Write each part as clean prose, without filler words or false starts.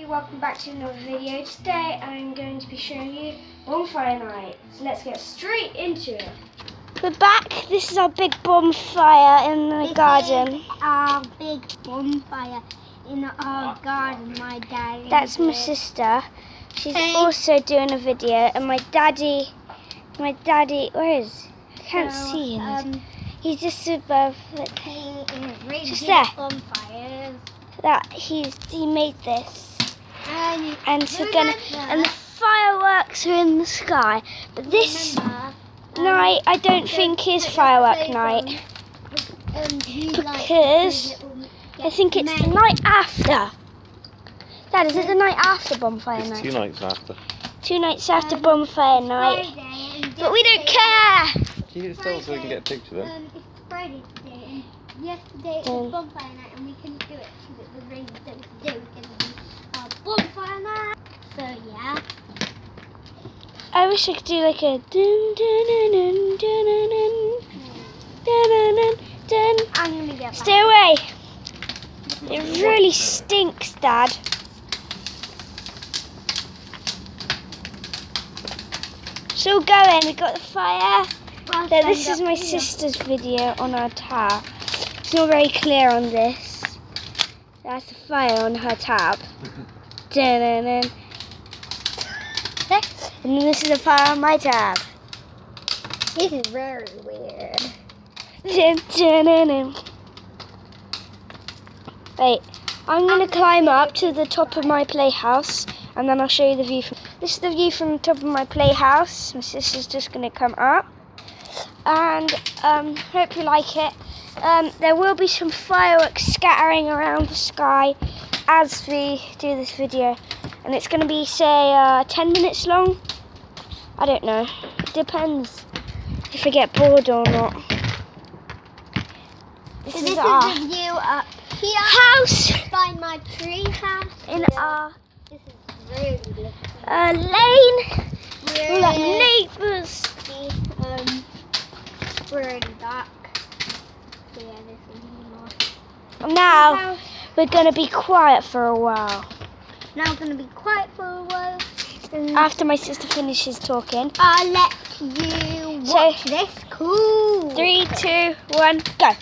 Welcome back to another video. Today I'm going to be showing you Bonfire Night. So let's get straight into it. We're back. This is our big bonfire in the garden. Is our big bonfire in our garden, my daddy. That's my sister. She's also doing a video, and my daddy, where is he? I can't see him. He's just above, just there. Bonfires. He made this. And And the fireworks are in the sky. But this night I don't think is firework night, because I think it's the night after. Dad, is it the night after Bonfire Night? 2 nights after. 2 nights after Bonfire Night. But we don't care. Keep it still so we can get a picture then. It's Friday today, and yesterday it was Bonfire Night, and we couldn't do it because it was raining. So today we're going to do Bonfire Night. So yeah. I wish I could do like a dun dun dun dun dun dun dun dun dun. I'm going to get Stay away. It really stinks, Dad. Still going. We got the fire. So this is my sister's video on our tab. It's not very clear on this. That's the fire on her tab. Dun, dun, dun. And then this is the fire on my tab. This is very weird. Dun, dun, dun, dun. Wait, I'm going to climb up to the top of my playhouse, and then I'll show you the view. This is the view from the top of my playhouse. My sister's just going to come up, and hope you like it. There will be some fireworks scattering around the sky as we do this video, and it's going to be, say, 10 minutes long. I don't know. Depends if I get bored or not. This is our the view up here house by my tree house. in our This is really good. lane. Full of neighbours. We're in dark. So yeah, this is more. And now we're going to be quiet for a while. Now we're going to be quiet for a while. After my sister finishes talking. I'll let you watch this. Cool. 3, 2, 1, go.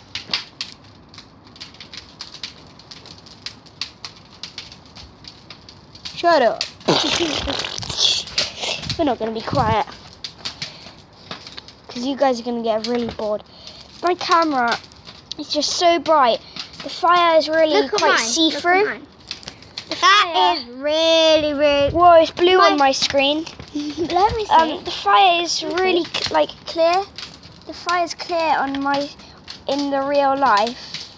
Shut up. We're not going to be quiet, because you guys are going to get really bored. My camera is just so bright. The fire is really quite see-through. That is really, really... Whoa, it's blue on my screen. Let me see. The fire is really clear. The fire is clear on in the real life.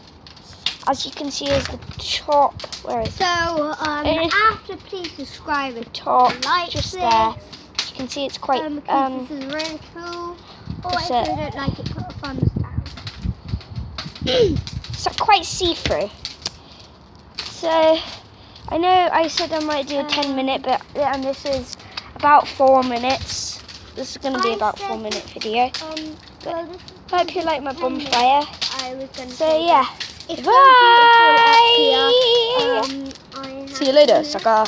As you can see, is the top. Where is it? So, after please subscribe and Top, like just this. there. You can see it's quite. This is really cool. Or if you don't like it, put a thumbs down. It's quite see-through. So, I know I said I might do a 10-minute, but this is about 4 minutes. This is going to be about 4-minute video. I hope you like my bonfire. I was going to So yeah. it's Bye. so beautiful up here. See you later, sucker.